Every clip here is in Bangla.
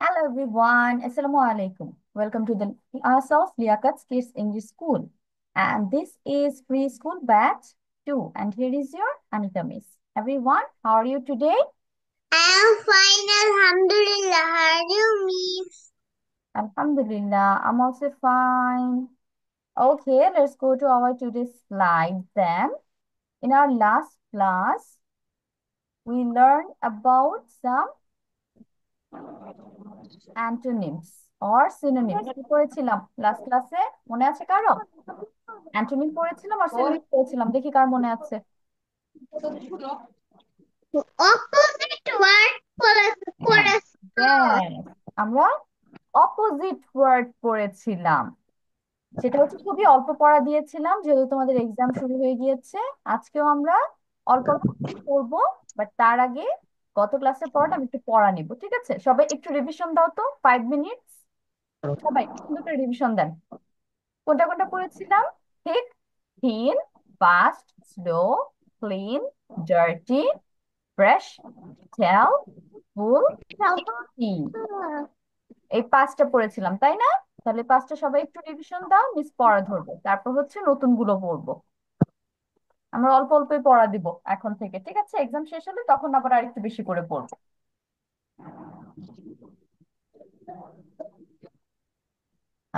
Hello everyone, Assalamu alaikum. Welcome to the class of Liaquat's Kids English School. And this is preschool batch 2. And here is your Anita Miss. Everyone, how are you today? I am fine, Alhamdulillah. How are you, Miss? Alhamdulillah, I'm also fine. Okay, let's go to our today's slide then. In our last class, we learned about some antonyms or synonyms. কি পড়েছিলাম লাস্ট ক্লাসে? মনে আছে কারো? অ্যান্টোনিম পড়েছিলাম আর সিনোনিম পড়েছিলাম, দেখি কার মনে আছে। Opposite word হ্যাঁ, পড়েছো। yes, আমরা অপোজিট ওয়ার্ড পড়েছিলাম। সেটা হচ্ছে খুবই অল্প পড়া দিয়েছিলাম যেহেতু তোমাদের এক্সাম শুরু হয়ে গিয়েছে। আজকেও আমরা অল্প অল্প করে পড়বো, বাট তার আগে গত ক্লাসের পড়াটা আমি একটু পড়া নিব, ঠিক আছে? সবাই একটু রিভিশন দাও তো, 5 মিনিটস। সবাই সুন্দর করে রিভিশন দেন। কোনটা কোনটা পড়েছিলাম? ঠিক, thin, fast, slow, clean, dirty, fresh, tall, full, tea. এই 5টা পড়েছিলাম, তাই না? তাহলে 5টা সবাই একটু রিভিশন দাও, মিস পড়া ধরবো, তারপর হচ্ছে নতুন গুলো পড়বো। আমরা অল্প অল্পই পড়া দিব এখন থেকে, ঠিক আছে? এক্সাম শেষ হলে তখন আবার আরেকটু বেশি করে পড়বো।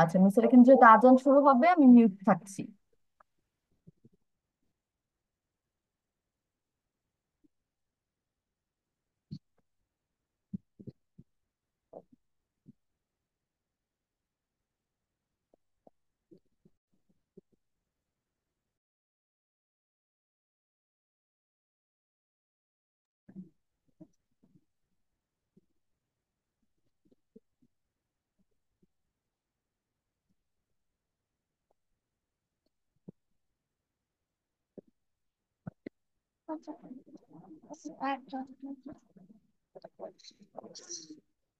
আচ্ছা, মিসের এখানে যেহেতু আজান শুরু হবে আমি মিউট থাকছি।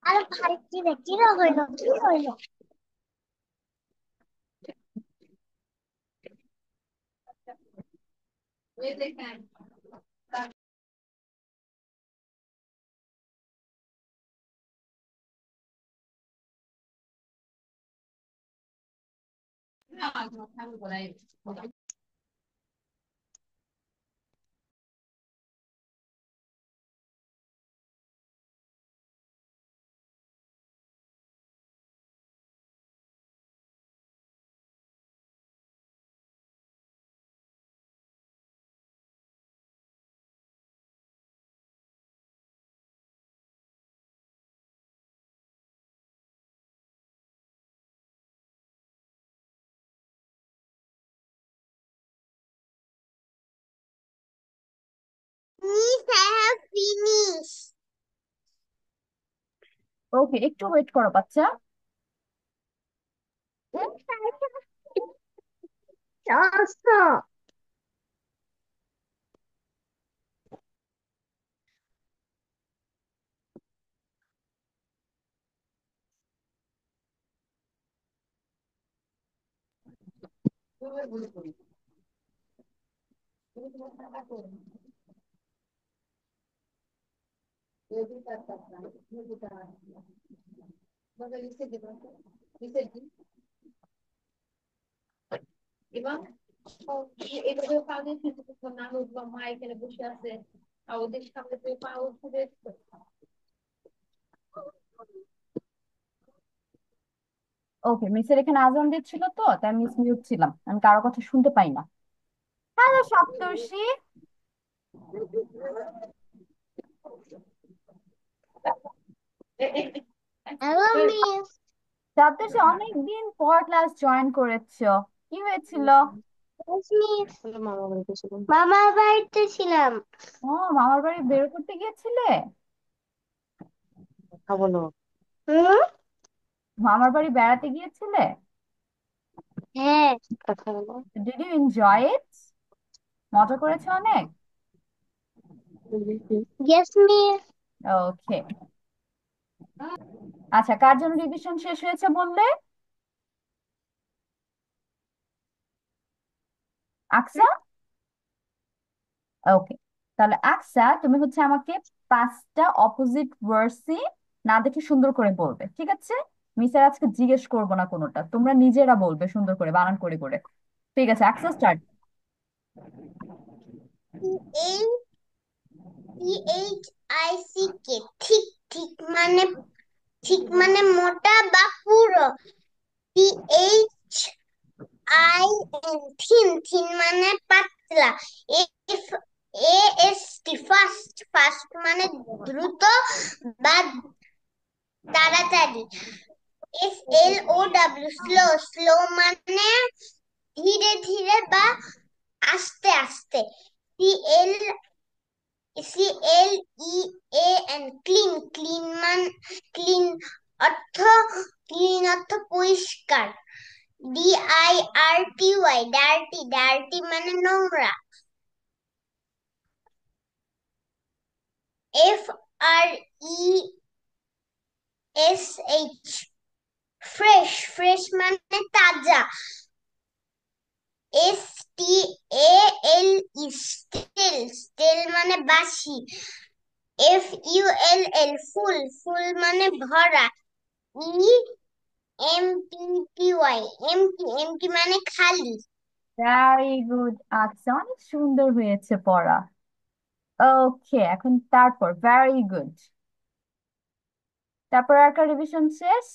আরে ভাই কি রে হইলো কি হইলো? Miss, I have finished. ওকে, একটু ওয়েট করো বাচ্চা। Awesome. ওকে, মিসের এখানে আজান দিচ্ছিল তো তাই মিস মিউট ছিলাম, আমি কারো কথা শুনতে পাই না। হ্যালো সপ্তর্ষি। Hello, Miss. সপ্তর্ষি, অনেকদিন পর ক্লাস জয়েন করেছো, কি হয়েছিল? Yes, Miss. মামার বাড়িতে ছিলাম। ও, মামার বাড়ি বের করতে গিয়েছিলে? কথা বলো। হুম। মামার বাড়ি বেড়াতে গিয়েছিলে? হ্যাঁ। কথা বলো। Did you enjoy it? মজা করেছো অনেক? Yes, Miss. ওকে। আচ্ছা, কার জন্য রিভিশন শেষ হয়েছে বললে? আকসা? ওকে, তাহলে আকসা তুমি হচ্ছে আমাকে 5টা অপোজিট ওয়ার্ডসই না দেখে সুন্দর করে বলবে, ঠিক আছে? মিসের আজকে জিজ্ঞেস করবো না কোনোটা, তোমরা নিজেরা বলবে সুন্দর করে বানান করে করে। ঠিক আছে, অ্যাক্সেস স্টার্ট। THICK, ঠিক। ঠিক মানে, ঠিক মানে মোটা বা পুরো। THIN, thin. থিন মানে পাতলা। FAST, fast. ফাস্ট মানে দ্রুত বা তাড়াতাড়ি। SLOW, slow. স্লো মানে ধীরে ধীরে বা আস্তে আস্তে। CL CLEAN, clean. অর্থ ক্লিন অর্থ পরিষ্কার। DIRTY, dirty. ডার্টি মানে নোংরা। FRESH, fresh. ফ্রেশ মানে তাজা। STALE, স্টেল। স্টেল মানে বাসি। FULL, ফুল। ফুল মানে ভরা। EMPTY, MT. এমটি মানে খালি। ভেরি গুড, আচ্ছা, অনেক সুন্দর হয়েছে পড়া। ওকে, এখন তারপর ভেরি গুড। তারপর একটা রিভিশন শেষ।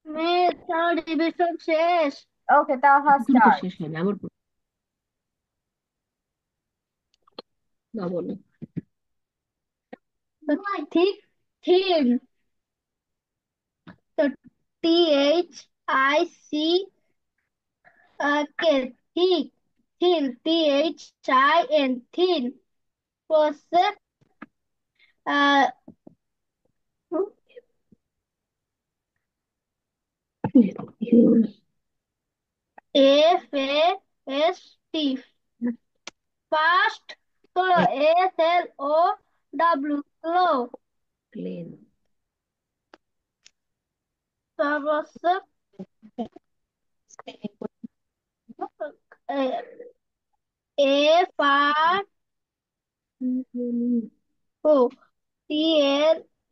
মিস, তার রিভিশন শেষ। ওকে, তাহলে এতক্ষণ তো স্টার্ট। শেষ হয়নি, আবার বলো। না, বলো। তো ঠিক, থিন। তো THICK, ঠিক। Thin, THIN, thin. Process, FAST, fast. Slow, SLOW, slow. Clean. তারপর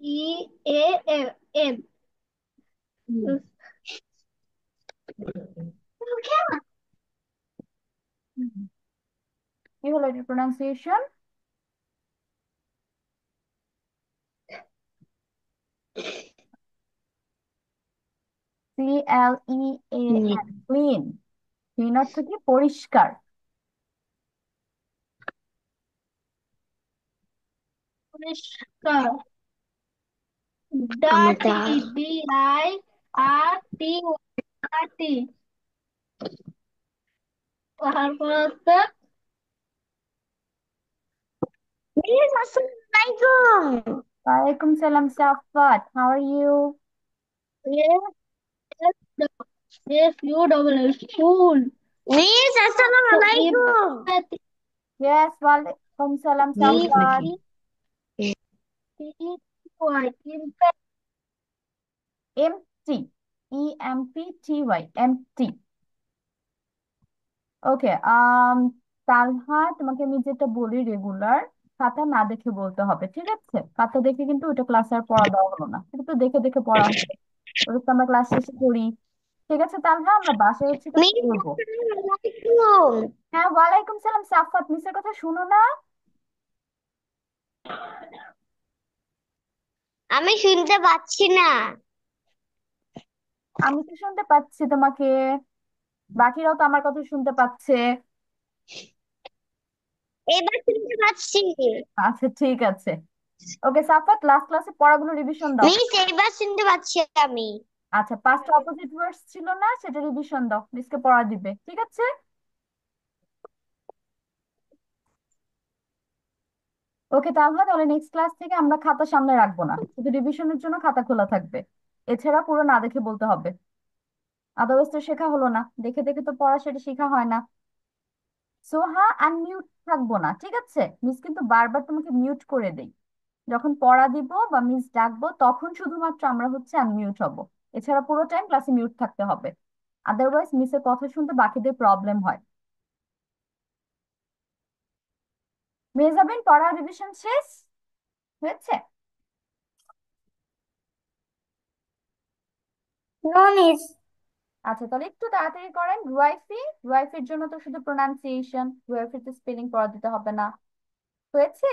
FRESHTLEAN। কি হলো এটার প্রোনাউন্সিয়েশন? CLEAN, clean. ক্লিন অর্থ কি? পরিষ্কার। পরিষ্কার। Dirty, DIRTY, dirty. তারপর হচ্ছে মিস, আসসালামু আলাইকুম। ওয়ালাইকুম সালাম সাফাত, how are you? FUL, full. Miss, আসসালামু তো আলাইকুম। empathy, ইয়েস, ওয়ালাইকুম সালাম সাফাত। empathy, MT, EMPTY, MT. ওকে, তালহা, তোমাকে আমি যেটা বলি রেগুলার, খাতা না দেখে বলতে হবে, ঠিক আছে? খাতা দেখে কিন্তু ওটা ক্লাসে আর পড়া দেওয়া হলো না, কিন্তু দেখে দেখে পড়া হবে। ওটা তো আমরা ক্লাস শেষে করি। ঠিক আছে তালহা, আমরা বাসায় হচ্ছে এটা মিস, করবো। আসসালামু আলাইকুম। হ্যাঁ, ওয়ালাইকুম সালাম সাফাত, মিসের কথা শুনো না? আমি শুনতে পাচ্ছি না। আমি তো শুনতে পাচ্ছি তোমাকে, বাকিরাও তো আমার কথা শুনতে পাচ্ছে। এবার শুনতে পাচ্ছি। আচ্ছা, ঠিক আছে। ওকে সাফাত, লাস্ট ক্লাসে পড়াগুলো রিভিশন দাও। মিস, এবার শুনতে পাচ্ছি আমি। আচ্ছা, পাঁচটা অপোজিট ওয়ার্ডস ছিল না, সেটা রিভিশন দাও, মিসকে পড়া দিবে, ঠিক আছে? ওকে তাহলে তাহলে নেক্সট ক্লাস থেকে আমরা খাতা সামনে রাখবো না, শুধু রিভিশনের জন্য খাতা খোলা থাকবে। এছাড়া পুরো না দেখে বলতে হবে, আদারওয়াইজ তো শেখা হলো না, দেখে দেখে তো পড়া সেটা শেখা হয় না। সো হ্যাঁ, আনমিউট থাকবো না, ঠিক আছে? মিস কিন্তু বারবার তোমাকে মিউট করে দেই, যখন পড়া দিব বা মিস ডাকবো তখন শুধুমাত্র আমরা হচ্ছে আনমিউট হব। এছাড়া পুরো টাইম ক্লাসে মিউট থাকতে হবে, আদারওয়াইজ মিসের কথা শুনতে বাকিদের প্রবলেম হয়। মেজাবিন পড়া রিভিশন শেষ হয়েছে? No miss. আচ্ছা, তাহলে একটু তাড়াতাড়ি করেন। রুয়াইফি, রুয়াইফির জন্য তো শুধু প্রোনাউন্সিয়েশন, রুয়াইফিতে স্পেলিং পড়া দিতে হবে না। হয়েছে?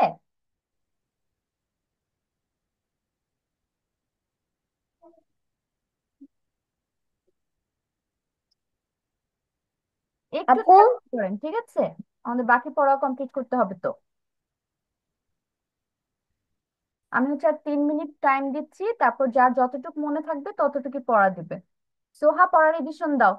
একটু আপু, তাড়াতাড়ি করেন, ঠিক আছে? আমাদের বাকি পড়া কমপ্লিট করতে হবে তো। আমি হচ্ছে আর 3 মিনিট টাইম দিচ্ছি, তারপর যার যতটুকু মনে থাকবে ততটুকু পড়া দিবে। সোহা, পড়ার এডিশন দাও।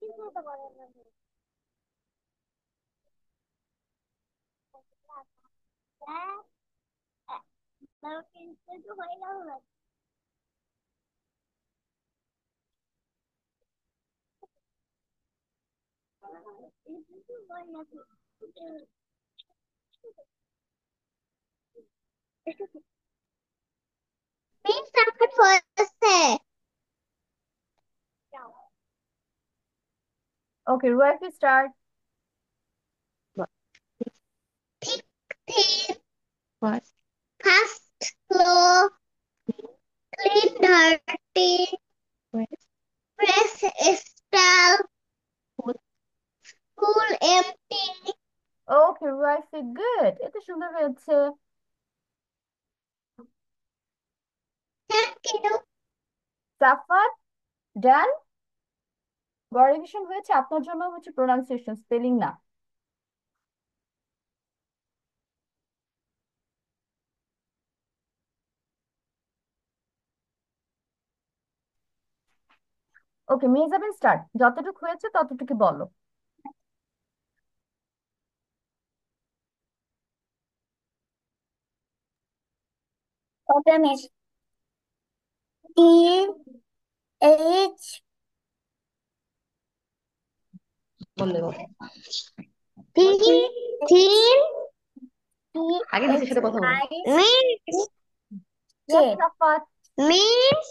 মিস আমার হয়েছে। Okay, Ruaifi start. ঠিক ঠিক। First flow, clean dirty, press spell, full empty. Okay Ruaifi, good, এত সুন্দর হয়েছে। Thank you. সাফাত, ডান। বড় রিভিশন হয়েছে, আপনার জন্য হচ্ছে প্রোনাউন্সিয়েশন, স্পেলিং না। ওকে মেজাবিন স্টার্ট, যতটুকু হয়েছে ততটুকু বলো। ওকে মিস। টি এইচ বললে বল। টি থিন টি আগে এইচ নিচের সাথে কথা বলো। I miss K yes Safat. Miss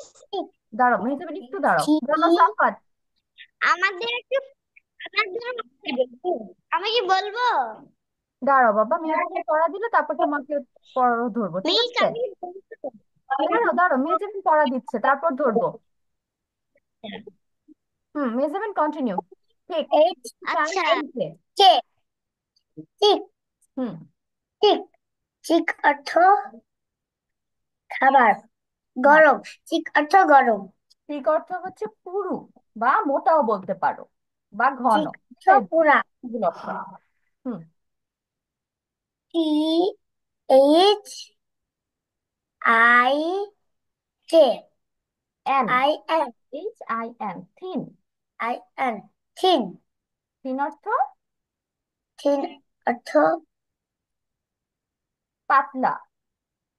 দাঁড়াও মেজাবিন, একটু দাঁড়াও, টি। বলো সাফাত। আমাদের একটু আমি কি বলবো? দাঁড়াও বাবা, মেজাবিন পড়া দিলে তারপর তোমাকে পড়া ধরবো, ঠিক মিস আছে? আমি দাঁড়াও দাঁড়াও, মেজাবিন পড়া দিচ্ছে, তারপর ধরবো। মেজাবিন কন্টিনিউ। ঠিক। এইচ। টাইম আচ্ছা, দিচ্ছে। কে চিক হুম। চিক চিক অর্থ খাবার, হ্যাঁ, গরম। চিক অর্থ গরম। ঠিক অর্থ হচ্ছে পুরু বা মোটাও বলতে পারো, বা ঘন। চিক অর্থ এই পুরা। দুগুলো অর্থ। Hmm. T H I K N, I N HIN, thin. I N thin. Thin অর্থ থিন অর্থ পাতলা।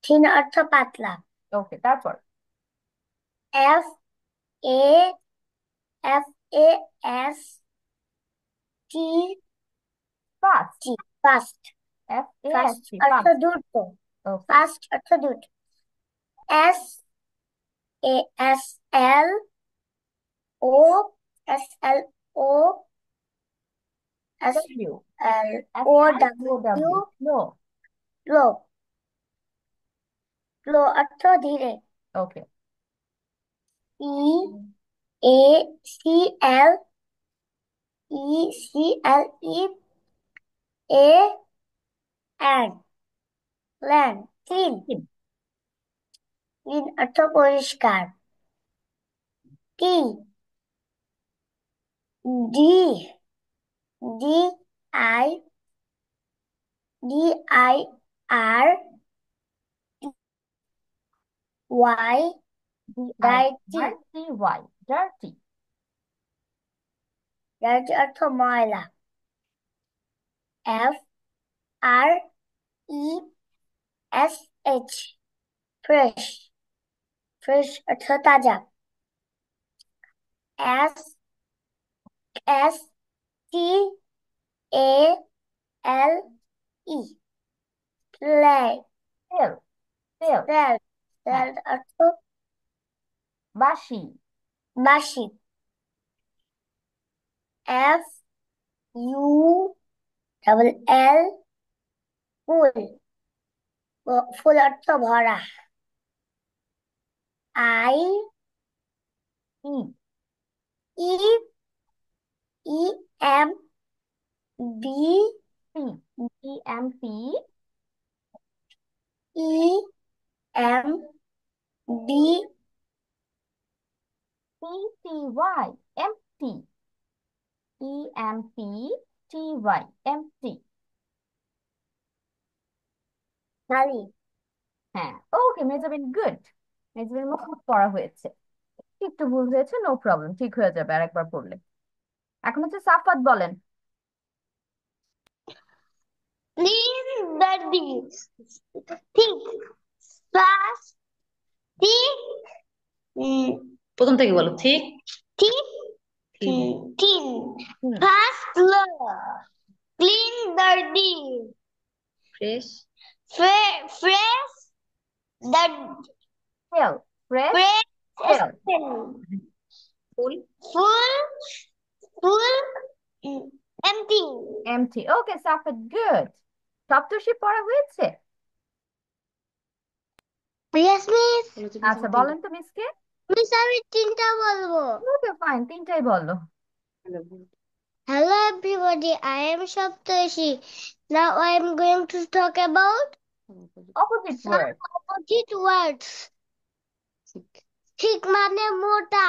থিন অর্থ পাতলা। ওকে, তারপর F A F A S T fast. জি ফাস্ট। ফাস্ট FAST, অর্থ ফাস্ট। দ্রুত। ওকে। ফাস্ট অর্থ দ্রুত। S A S L O S L O S W, L O W SLOW, slow. Low. Low অর্থ ধীরে। Okay. E A C L E C L E A N land clean. Clean অর্থ পরিষ্কার। T D D I D I R Y ডাইটি DIRTY dirty. ডাইটি অর্থ ময়লা। F R E S H fresh fresh অর্থ তাজা। এস এস টি এ এল ই প্লে তেল তেল। সেল হ্যাঁ, সেল অর্থ বাসি। বাসি। এফ ইউ ডাবল এল ফুল ফুল অর্থ ভরা। I E E E M B P EMP E M B PTY empty EMPTY empty। খালি। হ্যাঁ, ওকে মেজাবিন, গুড। মেজাবিন খুব পড়া হয়েছে, একটু ভুল হয়েছে, নো প্রবলেম, ঠিক হয়ে যাবে আরেকবার পড়লে। এখন হচ্ছে সাফাত বলেন। ক্লিন দ্য ডিশ ঠিক ফাস্ট ঠিক প্রথম থেকে বলো। ঠিক ঠিক thin thin hmm, fast slow clean the dish fresh fresh the তেল ফ্রেশ fresh তেল। ফুল full full empty এমটি, ওকে সাফাত, গুড। সপ্তর্ষি পড়া হয়েছে? yes miss আচ্ছা বলেন তো মিসকে। miss আমি তিনটা বলবো ওকে ফাইন, তিনটাই বলো। hello everybody I am Saptashi now I am going to talk about opposite some word. opposite words ঠিক ঠিক মানে মোটা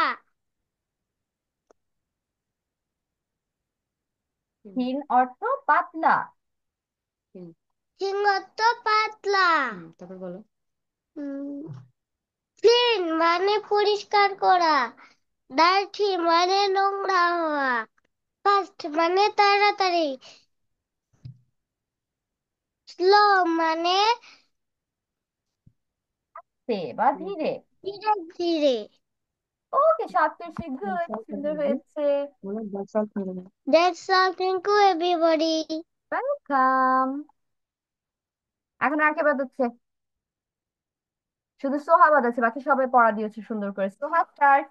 থিন অর্থ পাতলা। ঠিক অর্থ পাতলা তারপর বলো। ক্লিন মানে পরিষ্কার করা ডার্টি মানে নোংরা হওয়া ফাস্ট মানে তাড়াতাড়ি স্লো মানে সে বা ধীরে। ধীরে ধীরে ওকে সপ্তর্ষি, গুড, সুন্দর হয়েছে। That's all. Thank you, everybody. Welcome. এখন আর কে বাদ হচ্ছে? শুধু সোহা বাদ আছে, বাকি সবাই পড়া দিয়েছে সুন্দর করে। সোহা স্টার্ট।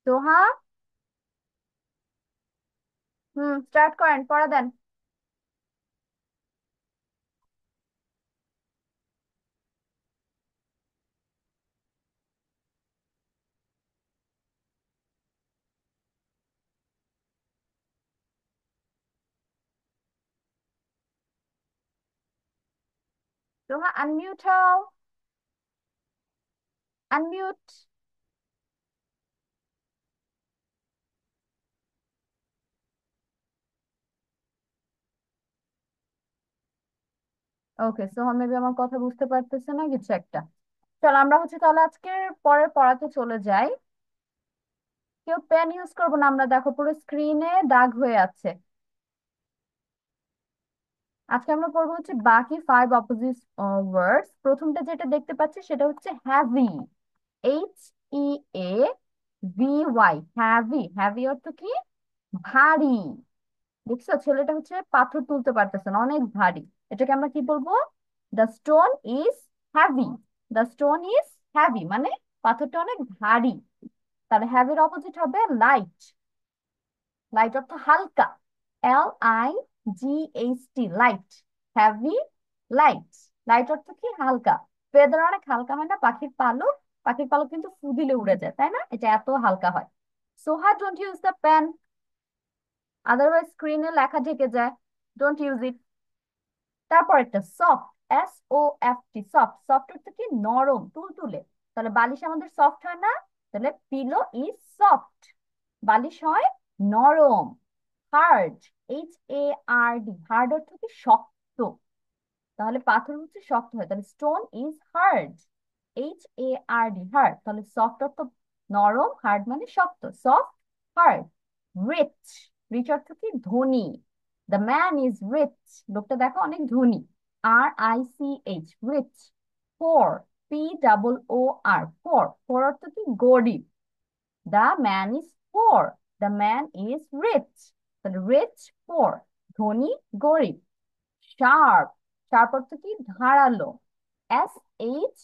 সোহা, স্টার্ট করেন, পড়া দেন। সোহা আনমিউট হও, আনমিউট। ওকে, সোহা মেবি আমার কথা বুঝতে পারতেছে না কিছু একটা। চলো আমরা হচ্ছে তাহলে আজকে পরের পড়াতে চলে যাই। কেউ পেন ইউজ করবো না আমরা, দেখো পুরো স্ক্রিনে দাগ হয়ে আছে। আজকে আমরা পড়বো হচ্ছে বাকি 5 অপোজিট ওয়ার্ডস। প্রথমটা যেটা দেখতে পাচ্ছি সেটা হচ্ছে হ্যাভি। HEAVY, heavy. হ্যাভি অর্থ কি? ভারী। দেখছো ছেলেটা হচ্ছে পাথর তুলতে পারতেছে না, অনেক ভারী। এটাকে আমরা কি বলবো? The stone is heavy. The stone is heavy মানে পাথরটা অনেক ভারী। তাহলে হ্যাভির অপোজিট হবে লাইট। লাইট অর্থ হালকা। LIGHT, light. Heavy, light. Light অর্থ কি? হালকা। ফেদার অনেক হালকা হয় না? পাখির পালক, পাখির পালক কিন্তু ফু দিলে উড়ে যায়, তাই না? এটা এত হালকা হয়। Soha, don't use the pen, otherwise স্ক্রিনে লেখা ঢেকে যায়। Don't use it. তারপর একটা সফট, SOFT, সফট। সফট অর্থ কি? নরম, তুলতুলে। তাহলে বালিশ আমাদের সফট হয় না, তাহলে পিলো ইজ সফট, বালিশ হয় নরম। হার্ড, HARD, হার্ড অর্থ কি? শক্ত। তাহলে পাথর হচ্ছে শক্ত হয়, তাহলে stone is hard, HARD, hard. তাহলে সফট অর্থ নরম, হার্ড মানে শক্ত, সফট, হার্ড। রিচ, রিচ অর্থ কি? ধনী। দ্য ম্যান ইজ রিচ, লোকটা দেখো অনেক ধনী, RICH, rich. Poor, POOR, poor, poor অর্থ কি? গরিব। The man is poor, the man is rich. তাহলে রিচ, পোর, ধনী, গরিব। শার্প, শার্প অর্থ কি? ধারালো, SHARP,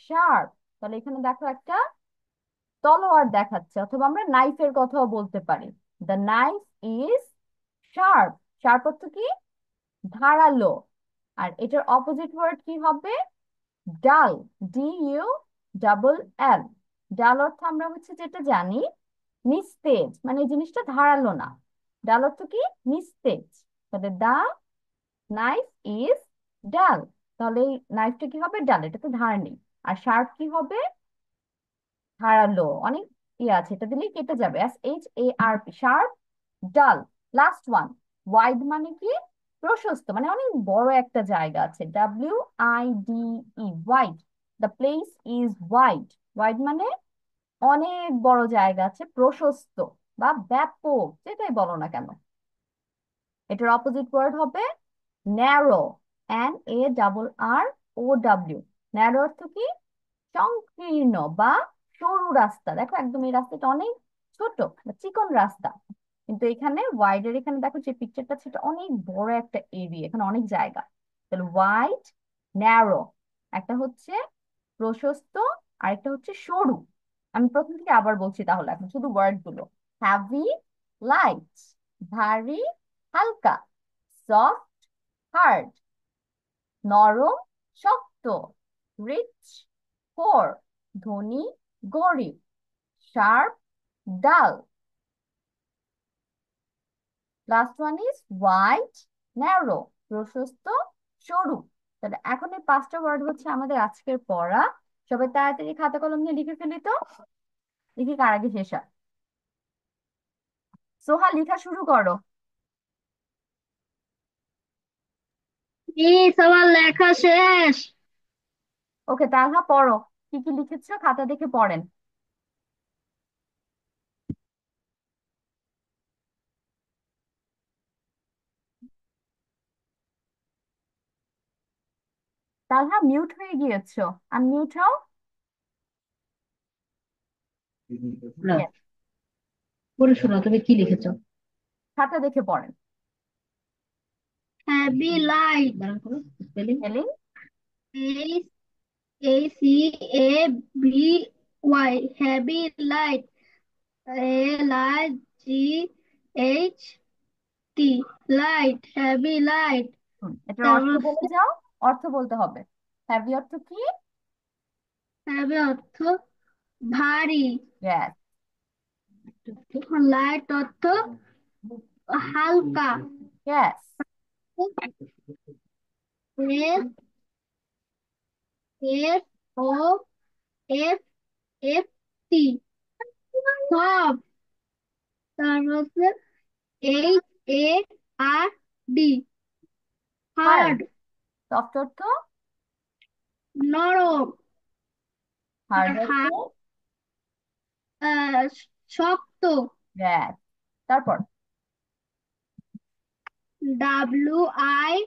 শার্প। তাহলে এখানে দেখো একটা তলোয়ার দেখাচ্ছে, অথবা আমরা নাইফের কথাও বলতে পারি। The knife is sharp, sharp অর্থ কি? ধারালো। আর এটার অপোজিট ওয়ার্ড কি হবে? ডাল, DULL, ডাল অর্থ আমরা হচ্ছে যেটা জানি, নিস্তেজ, মানে এই জিনিসটা ধারালো না। ডাল অর্থ কি? নিস্তেজ। তাহলে দা নাইফ ইজ ডাল, তাহলে এই নাইফটা কি হবে? ডাল, এটা তো ধার নেই। আর শার্প কি হবে? ধারালো, অনেক ইয়ে আছে, এটা দিলেই কেটে যাবে। SHARP, শার্প, ডাল। লাস্ট ওয়ান, ওয়াইড মানে কি? প্রশস্ত, মানে অনেক বড় একটা জায়গা আছে, WIDE, wide. The place is wide, wide মানে অনেক বড় জায়গা আছে, প্রশস্ত বা ব্যাপক, যেটাই বলো না কেন। এটার অপোজিট ওয়ার্ড হবে ন্যারো, NARROW, ন্যারো অর্থ কি? সংকীর্ণ বা সরু রাস্তা। দেখো একদম এই রাস্তাটা অনেক ছোট বা চিকন রাস্তা, কিন্তু এখানে ওয়াইডের, এখানে দেখো যে পিকচারটা, সেটা অনেক বড় একটা এরিয়া, এখানে অনেক জায়গা। তাহলে ওয়াইড, ন্যারো, একটা হচ্ছে প্রশস্ত, আর একটা হচ্ছে সরু। আমি প্রথম থেকে আবার বলছি, তাহলে এখন শুধু ওয়ার্ড গুলো। হ্যাভি, লাইট, ভারী, হালকা, সফট, হার্ড, নরম, শক্ত, রিচ, পোর, ধনী, গরিব, শার্প, ডাল। Last one is wide, narrow, প্রশস্ত, সরু। তাহলে এখন এই পাঁচটা ওয়ার্ড হচ্ছে আমাদের আজকের পড়া। সবাই তাড়াতাড়ি খাতা কলম নিয়ে লিখে ফেলি তো, দেখি কার আগে শেষ হয়। সোহা, লেখা শুরু করো। মিস আমার লেখা শেষ। ওকে, তাহলে পড়ো, কি কি লিখেছো খাতা দেখে পড়েন। তাহলে মিউট হয়ে গিয়েছো, আনমিউট হও। না, Yes, পড়ে শোনাও তুমি কি লিখেছো। খাতা দেখে পড়েন। হ্যাভি লাইট, বানান করো, spelling. Spelling, HACABY, heavy light, LIGHT, light, heavy light. এটার অর্থ তারপর বলে যাও, অর্থ বলতে হবে। হ্যাভি অর্থ কি? হ্যাভি অর্থ ভারী, Yes, লাইট অর্থ হালকা, yes, এস SOFT, সব। তারপর হচ্ছে HARD, হার্ড। হার্ড, সফট অর্থ? নরম। আর হার্ড অর্থ? হার্ড শক্ত। Yes, তারপর? WIDE,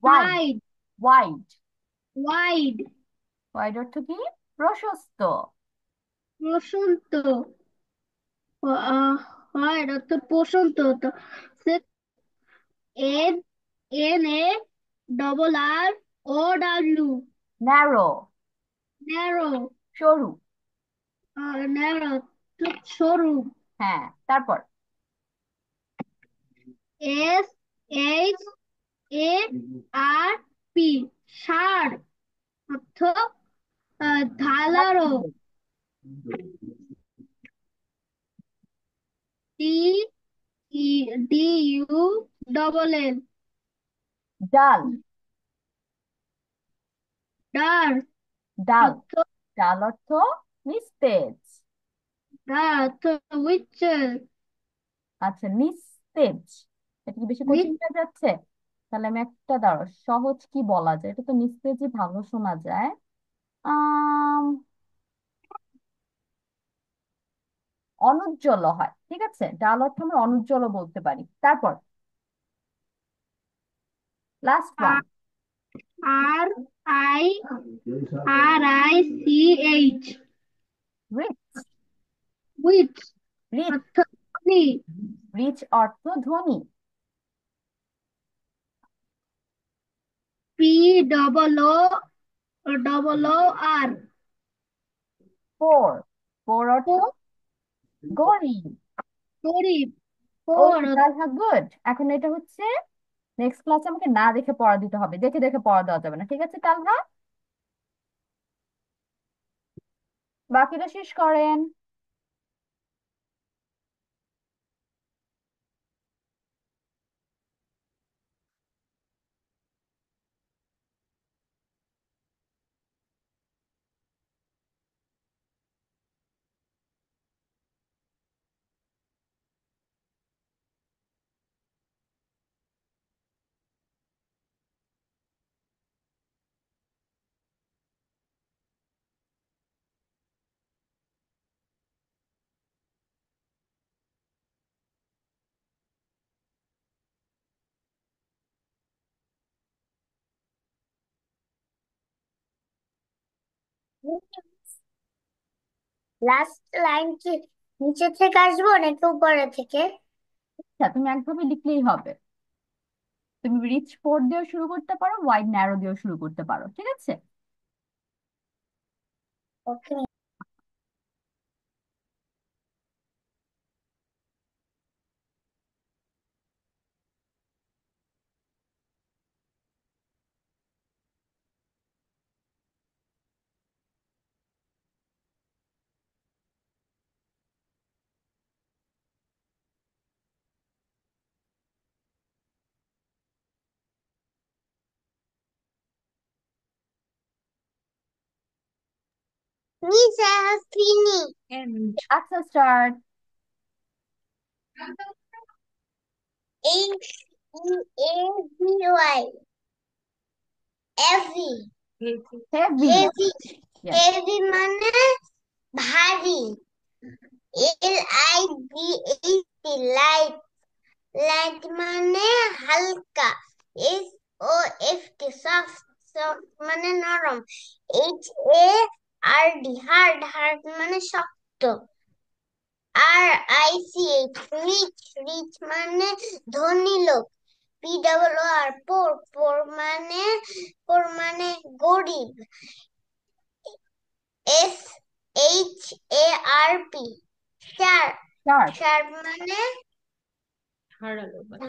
wide, wide, wide. Wide, wide অর্থ কি? প্রশস্ত। প্রশান্ত। ওয়াইড অর্থ প্রশান্ত। NARROW, ন্যারো, ন্যারো, সরু। ন্যারো সরু। হ্যাঁ, তারপর? SHARP, ষাঁড় অর্থ ধারালো। D, DU double L. ডাল। ডার ডাল। অর্থ ডাল অর্থ নিস্তেজ। ডার অর্থ হুইচেল। আচ্ছা, নিস্তেজ। এটা কি বেশি কঠিন হয়ে যাচ্ছে? তাহলে আমি একটা দাঁড়াও, সহজ কি বলা যায়, এটা তো নিস্তেজই ভালো শোনা যায়। আম অনুজ্জ্বল হয়, ঠিক আছে, ডাল অর্থ আমরা অনুজ্জ্বল বলতে পারি। তারপর last one. R I RICH। Rich. Which rich. অর্থ ধনী। রিচ অর্থ ধনী। POOR। পোর। পোর অর্থ গরিব। গরিব। ওকে পোর তালহা, গুড। এখন এটা হচ্ছে নেক্সট ক্লাসে আমাকে না দেখে পড়া দিতে হবে, দেখে দেখে পড়া দেওয়া যাবে না, ঠিক আছে তালহা? বাকিটা শেষ করেন। লাস্ট লাইন কি নিচে থেকে আসবো নাকি উপরে থেকে? আচ্ছা, তুমি একভাবে লিখলেই হবে। তুমি রিচ পোর দিয়েও শুরু করতে পারো, ওয়াইড ন্যারো দিয়েও শুরু করতে পারো, ঠিক আছে? ওকে। Miss, I have finished. আচ্ছা, start. HEAVY. Heavy. Heavy. Heavy. Yes. Heavy মানে ভারী। LIGHT, light. লাইট মানে হালকা। SOFT, soft. সফট মানে নরম। HARD, hard. হার্ড মানে শক্ত। RICH, rich. রিচ মানে ধনী লোক। POOR, poor. পোর মানে গরিব। SHARP, sharp. স্টার্ট। শার্প মানে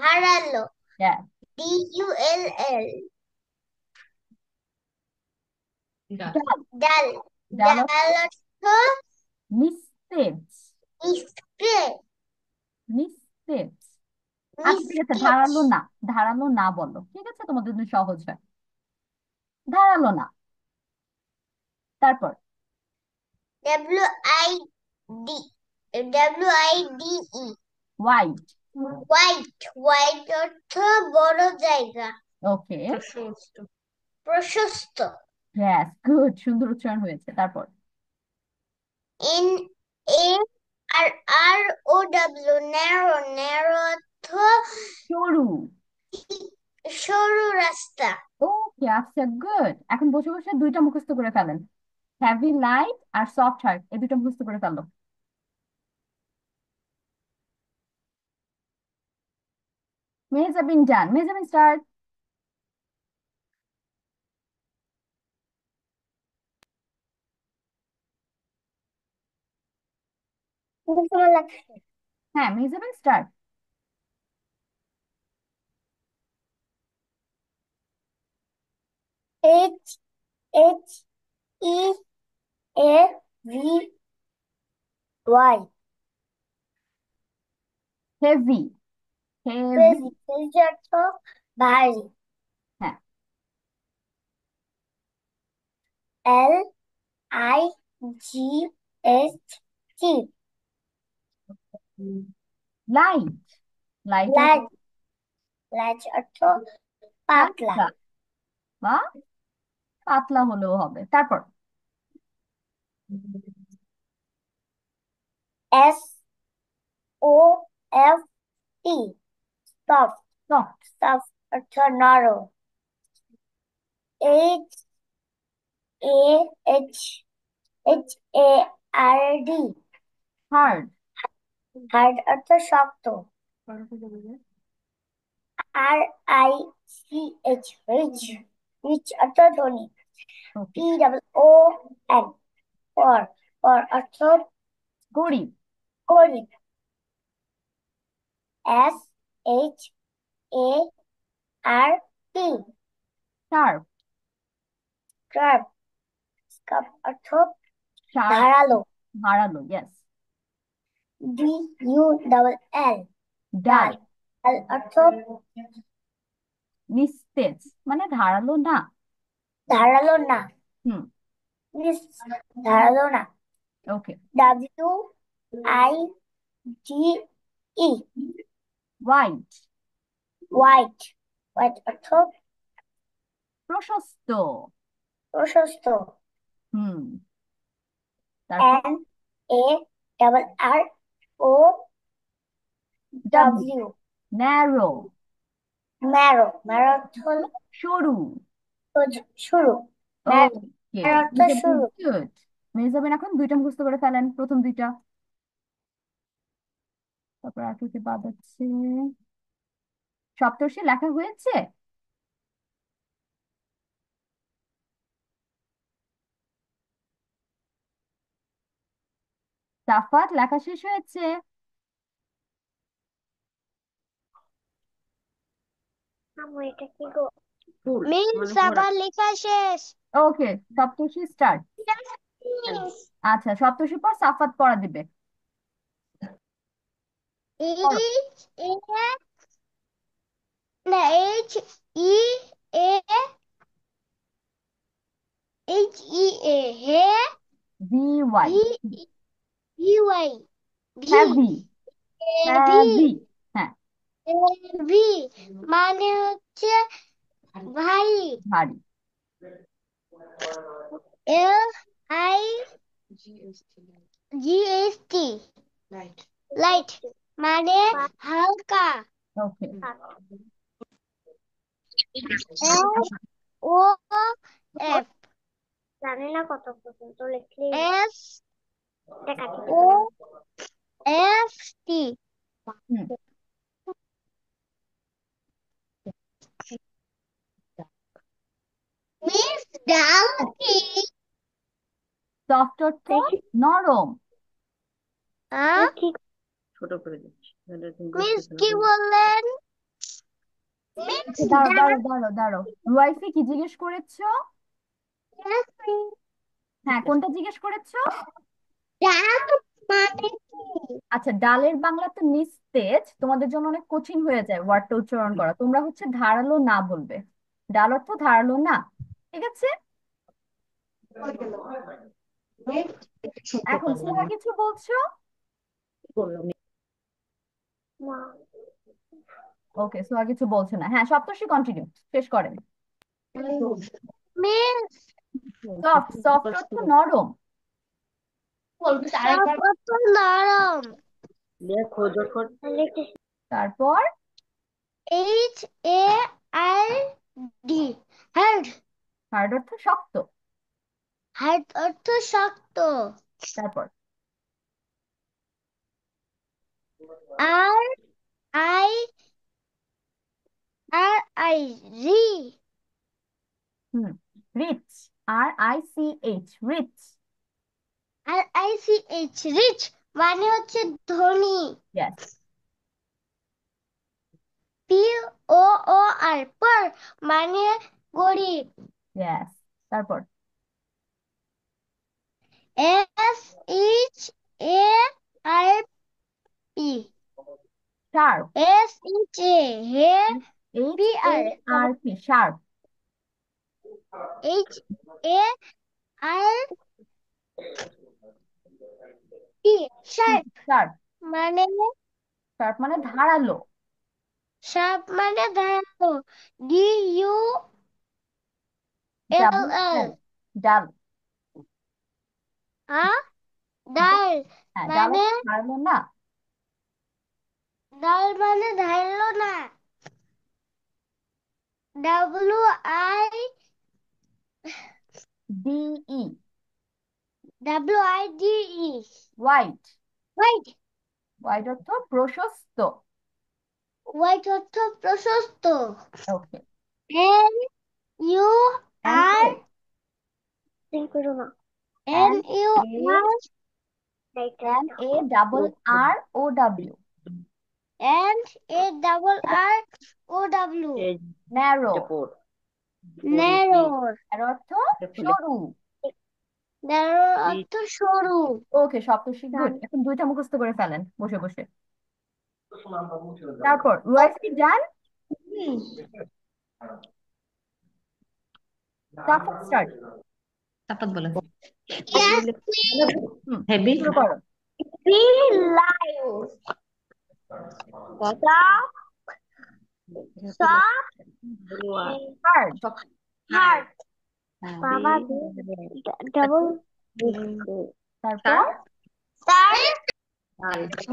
ধারালো। ইয়েস। DULL, ডাল। ডাল। ডাল ডাল অর্থ নিস্তেজ। মিসকে। নিস্তেজ। আচ্ছা, ঠিক আছে, মিসকেট। ধারালো না। ধারালো না বলো, ঠিক আছে, তোমাদের জন্য সহজ হয়। ধারালো না। তারপর WID, WIDE, wide. Wide. Wide অর্থ বড় জায়গা। ওকে। প্রশস্ত। ইয়েস, গুড, সুন্দর উচ্চারণ হয়েছে। তারপর NARROW, ন্যারো। ন্যারো অর্থ সরু। সরু রাস্তা। ওকে, আচ্ছা, গুড। এখন বসে বসে দুইটা মুখস্থ করে ফেলেন, হ্যাভি লাইট আর সফট হার্ট, এই দুটো মুখস্থ করে ফেলো। মেহজাবিন ডান। মেহজাবিন স্টার্ট। হ্যাঁ, Mehjabin start. HHEAVY, heavy. Heavy. Heavy অর্থ ভারী। হ্যাঁ। LIGHT, light. Light light. Light অর্থ পাতলা। হালকা বা পাতলা হলেও হবে। তারপর SOFT, সফট। সফট। সফট অর্থ নরম। HARD, hard. হার্ড অর্থ শক্ত। RICH, রিচ, রিচ অর্থ ধনী। ওকে। POON, পর, পর অর্থ গরিব। গরিব। SHARP, sharp. স্কার্প, স্কার্প অর্থ শার্প। ধারালো। ধারালো, ইয়েস। DULL, ডাল। ডাল, ডাল অর্থ নিস্তেজ মানে ধারালো না। ধারালো না। হুম। ধারালো না। ওকে। WIGE, white. হোয়াইট, হোয়াইট অর্থ প্রশস্ত। প্রশস্ত। হুম। তারপর NARROW, W. Narrow. Marrow, marrow অর্থ সরু। শুরু। ওকে। ম্যারো অর্থ শুরু। গুড। মেজাবিন এখন দুইটা মুখস্থ করে ফেলেন, প্রথম দুইটা। তারপর আর কি বাদ আছে? সপ্তর্ষি লেখা হয়েছে? সাফাত লেখা শেষ হয়েছে? এটা কি গো? মিস আবার লেখা শেষ। ওকে, সপ্তর্ষি স্টার্ট। আচ্ছা, সপ্তর্ষি পর সাফাত পড়া দিবে। পড়ো। এইচ এ না HE A, HEA, he. V Y. VY, V. Heavy. V, heavy. হ্যাঁ। ভি মানে হচ্ছে ভারী। ভারী। LIGHT, লাইট মানে হালকা। ওকে। SOF, জানি না কত পর্যন্ত লিখলি। SOFT, হুম। মিস ডাল কি? সফট অর্থ নরম। ছোট করে দিচ্ছি তাহলে তুমি বুঝতে মিস কি পারবে। বললেন? মিস আচ্ছা, দাঁড়ো ডাল। দাঁড়ো দাঁড়ো দাঁড়ো। রুয়াইফি কি জিজ্ঞেস করেছো? হ্যাঁ, কোনটা জিজ্ঞেস করেছো? ডাল মানে কি? আচ্ছা, ডালের বাংলা তো নিস্তেজ, তোমাদের জন্য অনেক কঠিন হয়ে যায় ওয়ার্ডটা উচ্চারণ করা। তোমরা হচ্ছে ধারালো না বলবে। ডাল অর্থ ধারালো না। ঠিক আছে। এখন সোহা কিছু বলছো? বললাম না। ওকে, সোহা কিছু বলছে না। হ্যাঁ, সপ্তর্ষি কন্টিনিউ, শেষ করেন। Miss soft. সফট অর্থ নরম। কত নরম। লেখো যখন তারপর HARD, হার্ড, হার্ড অর্থ শক্ত। হার্ড অর্থ শক্ত। তারপর আর আই আই রি, hmm, rich. RICH, rich. RICH, rich মানে হচ্ছে ধনী। ইয়েস। POOR, পর মানে গরিব। ইয়েস। তারপর SHARP, sharp. SHA hair PR HARP sharp. HARP sharp sharp মানে শার্প মানে ধারালো। শার্প মানে ধারালো ডাবল DULL এল ডাল। ডাল হ্যাঁ ডাল মানে ধারালো না। ধারালো না DE WIDE wide. Wide wide অর্থ প্রশস্ত। হোয়াইট অর্থ প্রশস্ত okay. N U N R A N U R N A double R O W NARROW narrow. Narrow এর অর্থ সরু। ন্যারো অর্থ সরু ওকে সপ্তর্ষি গুড। এখন দুইটা মুখস্থ করে ফেলেন বসে বসে। তারপর রুয়াইফি ডান। তারপর স্টার্ট। তারপর বলে Yes, হেভি শুরু করো। we live. Soft, hard. hard. Baba, double. তারপর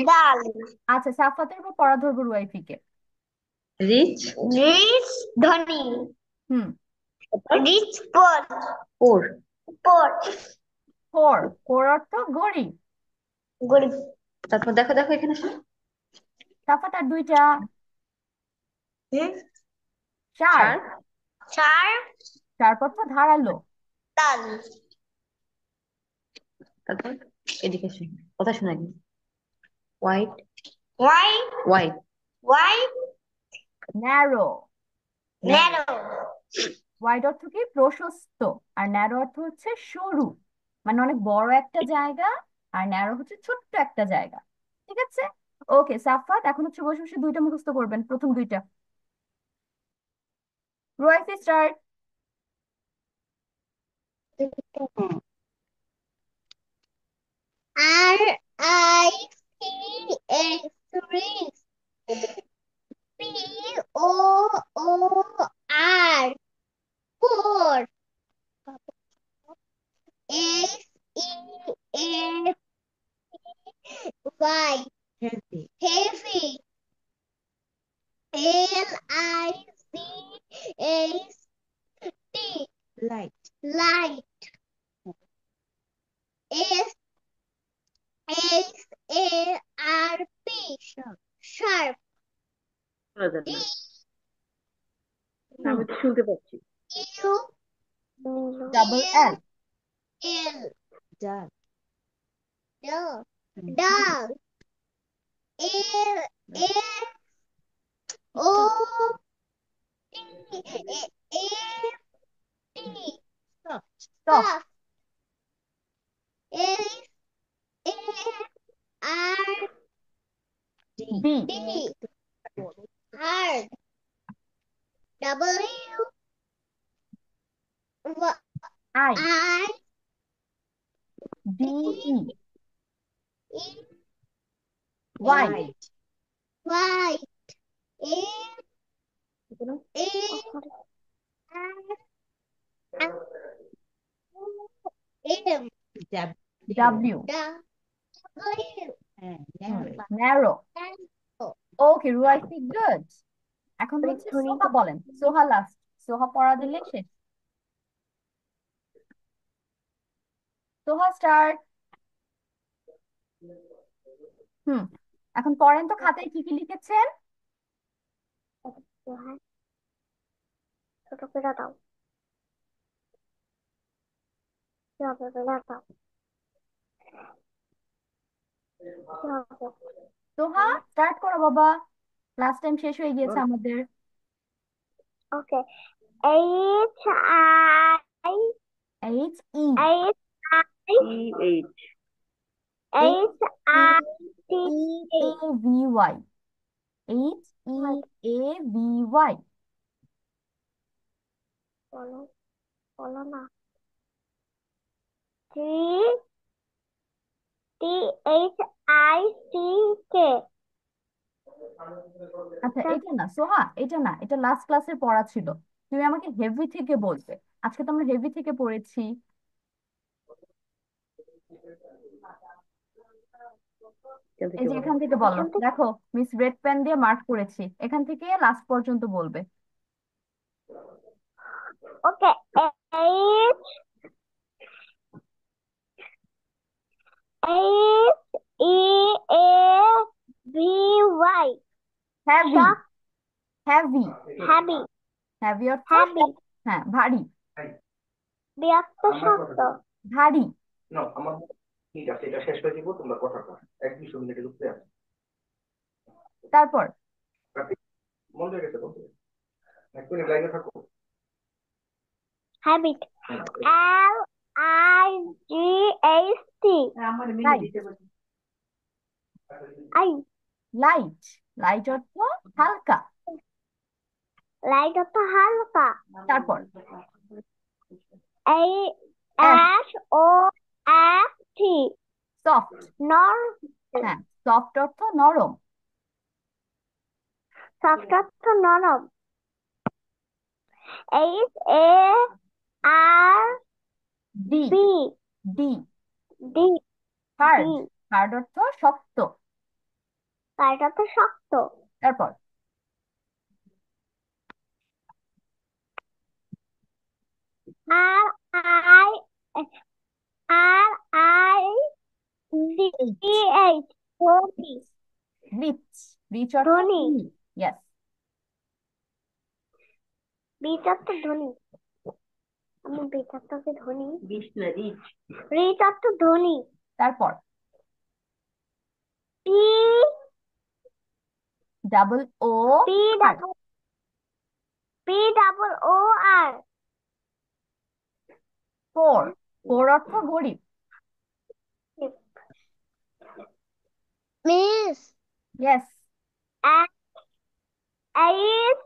Dal. আচ্ছা সাফাতের উপর পড়া ধরবো রুয়াইফিকে। Rich Rich, dhani. Hmm. Rich, poor. Poor Poor. Poor. Poor অর্থ ঘড়ি। Good. তারপর দেখো দেখো এখানে আসো। সাফাত আর দুইটা। শার্প। শার্প Sharp, শার্প অর্থ ধারালো। dal. তারপর এদিকে আসো কথা শোনা কি white White, white white, narrow. narrow. Wide অর্থ কি প্রশস্ত, আর ন্যারো অর্থ হচ্ছে সরু, মানে অনেক বড় একটা জায়গা, আর ন্যারো হচ্ছে ছোট্ট একটা জায়গা। ঠিক আছে। ওকে সাফাত এখন হচ্ছে বসে বসে দুইটা মুখস্থ করবেন, প্রথম দুইটা। রুয়াইফি start. RICS. POOR. Poor. HEAVY. Heavy. LICHT. Light. SHARP. Sharp. বলে দেন D না আমি তো শুনতে পাচ্ছি U double L L dog. L O T stop. Soft. R B D hard. W I I D E E white white. A M W W narrow. Okay Ruaifi good. এখন হচ্ছে সোহা বলেন, সোহা লাস্ট। সোহা পড়া দিলে শেষ। সোহা স্টার্ট। হুম। এখন পড়েন তো খাতায় কি কি লিখেছেন। ছোট করে দাও সোহা স্টার্ট করো বাবা, লাস্ট টাইম শেষ হয়ে গিয়েছে আমাদের। ওকে HI H E EH HIT E A V Y HEAVY। বলো বলো না T THICK আচ্ছা, এটা না সোহা, এটা না, এটা লাস্ট ক্লাসের পড়া ছিল। তুমি আমাকে হেভি থেকে বলবে। আজকে তো আমরা হেভি থেকে পড়েছি। এখান এই থেকে যে বলো। এখান থেকে বলো, এখান থেকে দেখো মিস রেড পেন দিয়ে মার্ক করেছি, এখান থেকে লাস্ট পর্যন্ত বলবে। ওকে HEAVY heavy. shock heavy. heavy heavy অর্থ heavy হ্যাঁ ভারী। বিরক্ত শক্ত ভারী। তারপর habit LIGHT light. I light. Light অর্থ হালকা। লাইট অত হালকা তারপর এস। SOFT soft. নর হ্যাঁ, সফট অর্থ নরম। সফট অর্থ নরম HARD D. D. D hard. D hard অর্থ শক্ত। লাইট অত শক্ত তারপর RI এইচ। RIDH ধ্বনি রিচ। রিচ অর্থ ধ্বনি ধনী। ইয়েস। বিচ অর্থ ধ্বনি আমি বিচ অর্থকে ধ্বনি বিশ না রিচ। রিচ অর্থ ধ্বনি তারপর P double O P R. double POOR poor. Poor অর্থ ঘড়ি। Miss yes. SARP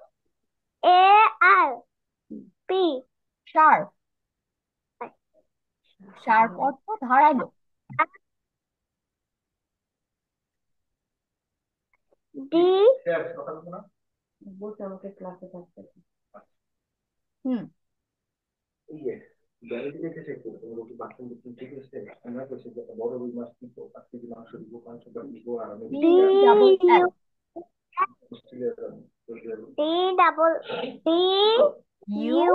sharp. Sharp অর্থ ধারালো। D বলছে আমাকে ক্লাসে থাকতে। Hmm. D D double L. D double D U U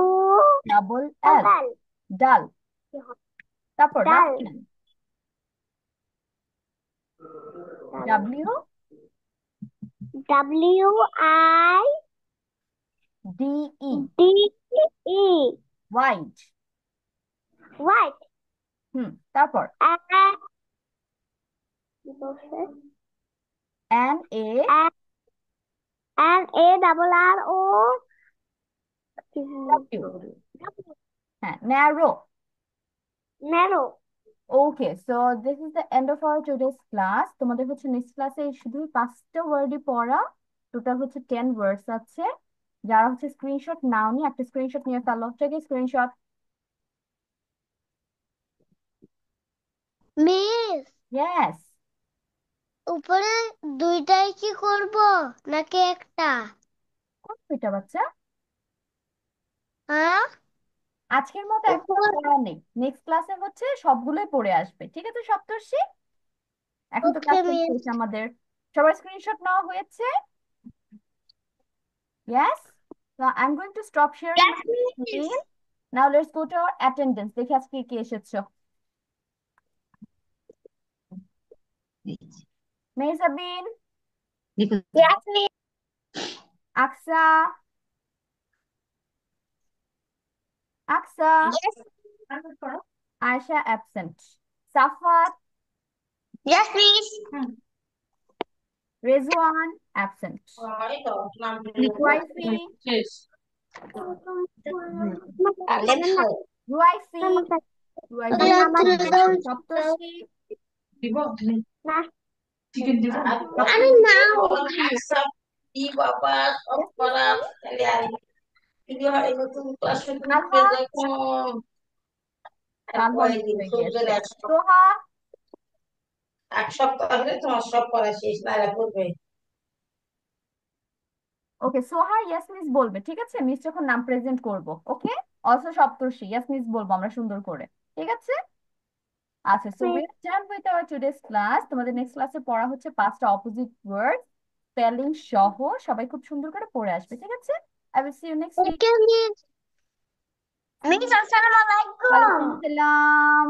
double L. Dull dull. তারপর dull last W WI D E. DE white. white তারপর N A and A double R O W. হ্যাঁ, narrow. narrow okay, so this is the end of hour today's class. তোমাদের হচ্ছে নেক্সট ক্লাসে শুধু 5টা ওয়ার্ডই পড়া। টোটাল হচ্ছে 10 ওয়ার্ডস আছে। যারা হচ্ছে স্ক্রিনশট নাওনি, একটা স্ক্রিনশট নিয়ে ফেলো। থেকে স্ক্রিনশট। Miss yes. উপরে দুইটাই কি করব নাকি একটা দুইটা বাচ্চা। হ্যাঁ আজকের মতো একটা উপর পড়া নেই, নেক্সট ক্লাসে হচ্ছে সবগুলোই পড়ে আসবে। ঠিক আছে সপ্তর্ষি? এখন তো ওকে ক্লাস শেষ মিস হয়েছে আমাদের। সবার স্ক্রিনশট নেওয়া হয়েছে? Yes? So I'm going to stop sharing Yes, my screen. miss. Now let's go to our attendance. দেখি আজকে কে এসেছো। Mehjabin, Yes, miss. আকসা, আকসা, Yes, আয়শা absent, সাফাত, yes, miss. Rezwan absent, রুয়াইফি, রুয়াইফি, রুয়াইফি absent, সপ্তর্ষি, আমি নাও ই বাবা সব Yes, Miss করা বলো। তাহলে আর যদি হয় নতুন ক্লাসে ঢুকবে তানহা, যখন আর তানহা মিস কয়েকদিন হয়ে সূর্যের গিয়েছে। এক সপ্তাহ সোহা, এক সপ্তাহ হলে তোমার সব পড়া শেষ নাহলে পড়বে ওকে সোহা ইয়েস মিস বলবে, ঠিক আছে? মিস যখন নাম প্রেজেন্ট করব, ওকে। অলসো সপ্তর্ষি ইয়েস মিস বলবো আমরা সুন্দর করে, ঠিক আছে? আচ্ছা, so we are done with our today's class. তোমাদের নেক্সট ক্লাসে পড়া হচ্ছে 5টা অপোজিট ওয়ার্ড, স্পেলিং সহ। সবাই খুব সুন্দর করে পড়ে আসবে, ঠিক আছে? I will see you next week. Okay miss, miss আসসালামু আলাইকুম। ওয়ালাইকুম আসসালাম।